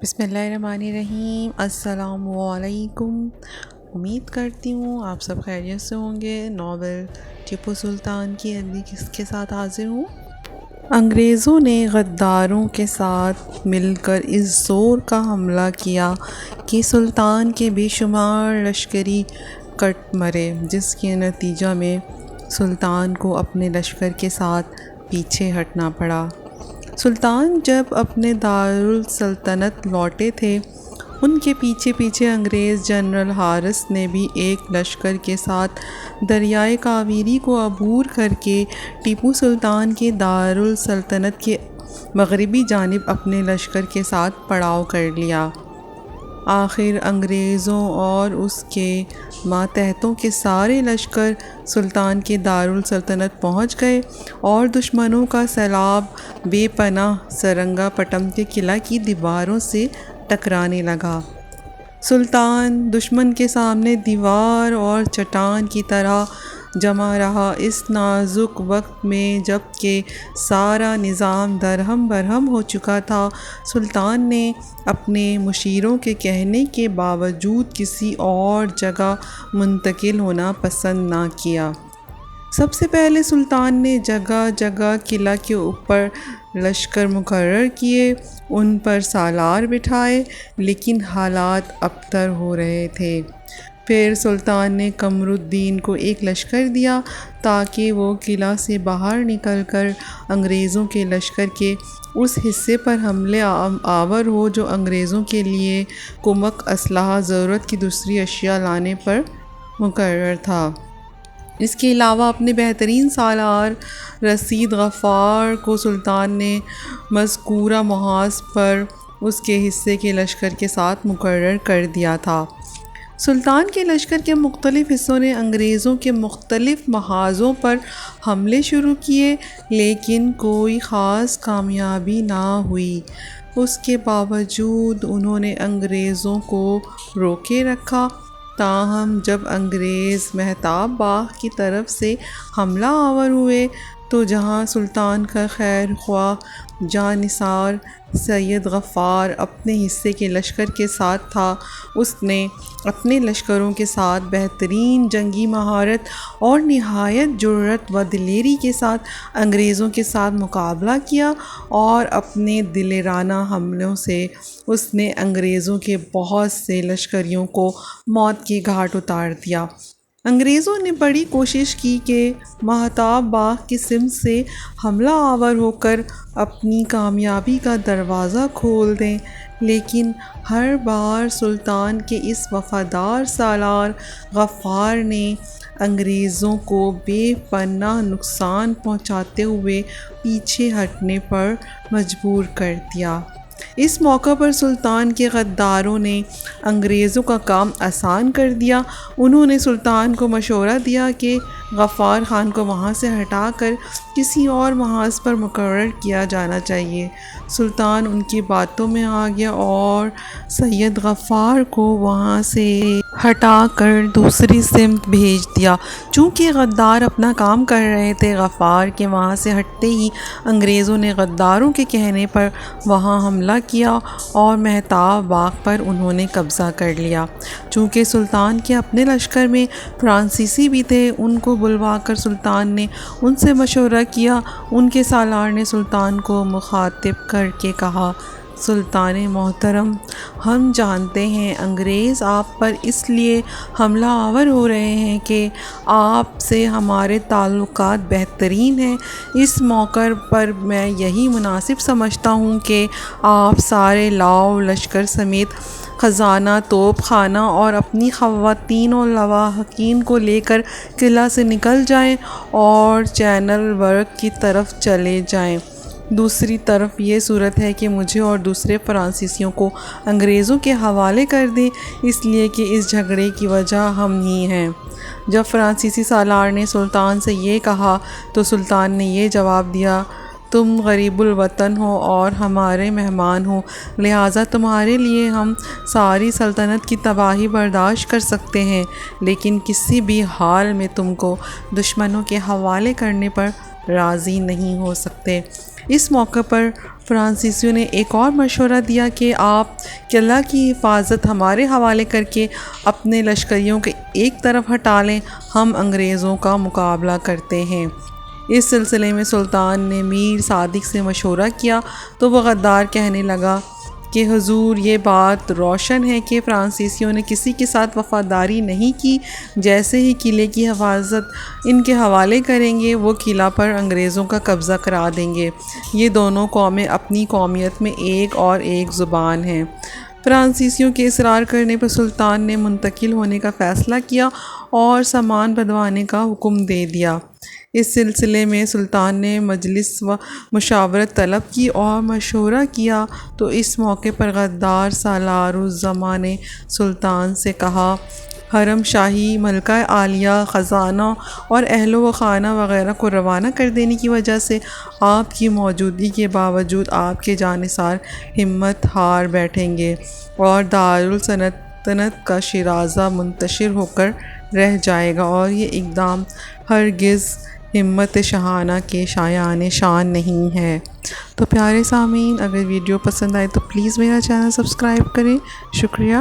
بسم اللہ الرحمن الرحیم۔ السلام علیکم۔ امید کرتی ہوں آپ سب خیریت سے ہوں گے۔ ناول ٹیپو سلطان کی اگلی قسط کے ساتھ حاضر ہوں۔ انگریزوں نے غداروں کے ساتھ مل کر اس زور کا حملہ کیا کہ سلطان کے بے شمار لشکری کٹ مرے، جس کے نتیجہ میں سلطان کو اپنے لشکر کے ساتھ پیچھے ہٹنا پڑا۔ سلطان جب اپنے دارالسلطنت لوٹے تھے، ان کے پیچھے پیچھے انگریز جنرل حارث نے بھی ایک لشکر کے ساتھ دریائے کاویری کو عبور کر کے ٹیپو سلطان کے دارالسلطنت کے مغربی جانب اپنے لشکر کے ساتھ پڑاؤ کر لیا۔ آخر انگریزوں اور اس کے ماتحتوں کے سارے لشکر سلطان کے دارالسلطنت پہنچ گئے اور دشمنوں کا سیلاب بے پناہ سرنگا پٹم کے قلعہ کی دیواروں سے ٹکرانے لگا۔ سلطان دشمن کے سامنے دیوار اور چٹان کی طرح جمع رہا۔ اس نازک وقت میں جب کہ سارا نظام درہم برہم ہو چکا تھا، سلطان نے اپنے مشیروں کے کہنے کے باوجود کسی اور جگہ منتقل ہونا پسند نہ کیا۔ سب سے پہلے سلطان نے جگہ جگہ قلعہ کے اوپر لشکر مقرر کیے، ان پر سالار بٹھائے، لیکن حالات ابتر ہو رہے تھے۔ پھر سلطان نے قمر الدین کو ایک لشکر دیا تاکہ وہ قلعہ سے باہر نکل کر انگریزوں کے لشکر کے اس حصے پر حملے آور ہو جو انگریزوں کے لیے کمک، اسلحہ، ضرورت کی دوسری اشیاء لانے پر مقرر تھا۔ اس کے علاوہ اپنے بہترین سالار رشید غفار کو سلطان نے مذکورہ محاذ پر اس کے حصے کے لشکر کے ساتھ مقرر کر دیا تھا۔ سلطان کے لشکر کے مختلف حصوں نے انگریزوں کے مختلف محاذوں پر حملے شروع کیے، لیکن کوئی خاص کامیابی نہ ہوئی۔ اس کے باوجود انہوں نے انگریزوں کو روکے رکھا۔ تاہم جب انگریز مہتاب باغ کی طرف سے حملہ آور ہوئے تو جہاں سلطان کا خیر خواہ جاں-نثار سید غفار اپنے حصے کے لشکر کے ساتھ تھا، اس نے اپنے لشکروں کے ساتھ بہترین جنگی مہارت اور نہایت جرأت و دلیری کے ساتھ انگریزوں کے ساتھ مقابلہ کیا اور اپنے دلیرانہ حملوں سے اس نے انگریزوں کے بہت سے لشکریوں کو موت کے گھاٹ اتار دیا۔ انگریزوں نے بڑی کوشش کی کہ مہتاب باغ کی سمت سے حملہ آور ہو کر اپنی کامیابی کا دروازہ کھول دیں، لیکن ہر بار سلطان کے اس وفادار سالار غفار نے انگریزوں کو بے پناہ نقصان پہنچاتے ہوئے پیچھے ہٹنے پر مجبور کر دیا۔ اس موقع پر سلطان کے غداروں نے انگریزوں کا کام آسان کر دیا۔ انہوں نے سلطان کو مشورہ دیا کہ غفار خان کو وہاں سے ہٹا کر کسی اور محاذ پر مقرر کیا جانا چاہیے۔ سلطان ان کی باتوں میں آ گیا اور سید غفار کو وہاں سے ہٹا کر دوسری سمت بھیج دیا۔ چونکہ غدار اپنا کام کر رہے تھے، غفار کے وہاں سے ہٹتے ہی انگریزوں نے غداروں کے کہنے پر وہاں حملہ کیا اور مہتاب باغ پر انہوں نے قبضہ کر لیا۔ چونکہ سلطان کے اپنے لشکر میں فرانسیسی بھی تھے، ان کو بلوا کر سلطان نے ان سے مشورہ کیا۔ ان کے سالار نے سلطان کو مخاطب کر کے کہا، سلطان محترم، ہم جانتے ہیں انگریز آپ پر اس لیے حملہ آور ہو رہے ہیں کہ آپ سے ہمارے تعلقات بہترین ہیں۔ اس موقع پر میں یہی مناسب سمجھتا ہوں کہ آپ سارے لاؤ لشکر سمیت خزانہ، توپ خانہ اور اپنی خواتین و لواحقین کو لے کر قلعہ سے نکل جائیں اور چینل ورک کی طرف چلے جائیں۔ دوسری طرف یہ صورت ہے کہ مجھے اور دوسرے فرانسیسیوں کو انگریزوں کے حوالے کر دیں، اس لیے کہ اس جھگڑے کی وجہ ہم ہی ہیں۔ جب فرانسیسی سالار نے سلطان سے یہ کہا تو سلطان نے یہ جواب دیا، تم غریب الوطن ہو اور ہمارے مہمان ہو، لہٰذا تمہارے لیے ہم ساری سلطنت کی تباہی برداشت کر سکتے ہیں، لیکن کسی بھی حال میں تم کو دشمنوں کے حوالے کرنے پر راضی نہیں ہو سکتے۔ اس موقع پر فرانسیسیوں نے ایک اور مشورہ دیا کہ آپ قلعہ کی حفاظت ہمارے حوالے کر کے اپنے لشکریوں کے ایک طرف ہٹا لیں، ہم انگریزوں کا مقابلہ کرتے ہیں۔ اس سلسلے میں سلطان نے میر صادق سے مشورہ کیا تو وہ غدار کہنے لگا کہ حضور، یہ بات روشن ہے کہ فرانسیسیوں نے کسی کے ساتھ وفاداری نہیں کی، جیسے ہی قلعے کی حفاظت ان کے حوالے کریں گے وہ قلعہ پر انگریزوں کا قبضہ کرا دیں گے۔ یہ دونوں قومیں اپنی قومیت میں ایک اور ایک زبان ہیں۔ فرانسیسیوں کے اصرار کرنے پر سلطان نے منتقل ہونے کا فیصلہ کیا اور سامان بدھوانے کا حکم دے دیا۔ اس سلسلے میں سلطان نے مجلس و مشاورت طلب کی اور مشورہ کیا تو اس موقع پر غدار سالار الزماں نے سلطان سے کہا، حرم شاہی، ملکہ عالیہ، خزانہ اور اہل و خانہ وغیرہ کو روانہ کر دینے کی وجہ سے آپ کی موجودگی کے باوجود آپ کے جانثار ہمت ہار بیٹھیں گے اور دارالسلطنت کا شیرازہ منتشر ہو کر رہ جائے گا، اور یہ اقدام ہرگز ہمت شاہانہ کے شایان شان نہیں ہے۔ تو پیارے سامعین، اگر ویڈیو پسند آئے تو پلیز میرا چینل سبسکرائب کریں۔ شکریہ۔